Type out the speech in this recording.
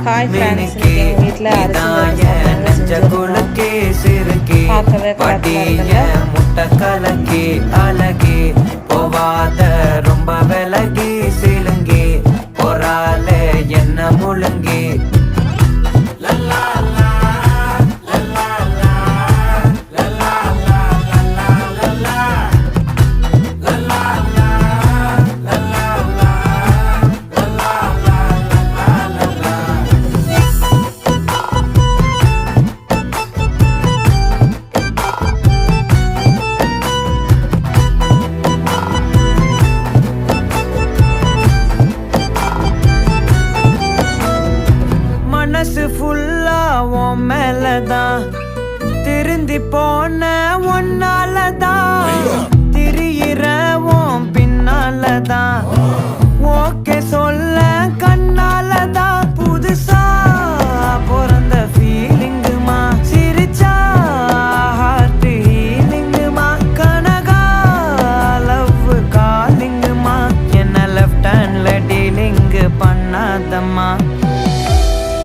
hi friends, எங்கள் வீட்டில் அரிசி பார்க்கவே முட்டை கலக்கி அழகி போவாத ரொம்ப விலகி சிலுங்கி பொறாலே என்ன முழுங்கி மனசு ஃபுல்லா உன் மேலதான் திருந்தி போன ஒன்னாலதான் திரியிற உன் பின்னாலதான் ஓகே சொல்ல கண்ணாலதான் புதுசா பிறந்த ஃபீலிங்குமா சிரிச்சா ஹார்ட் ஹீலிங்குமா கனகா லவ் காலிங்குமா என்ன லெஃப்ட் ஹேண்ட்ல டீலிங் பண்ணாதம்மா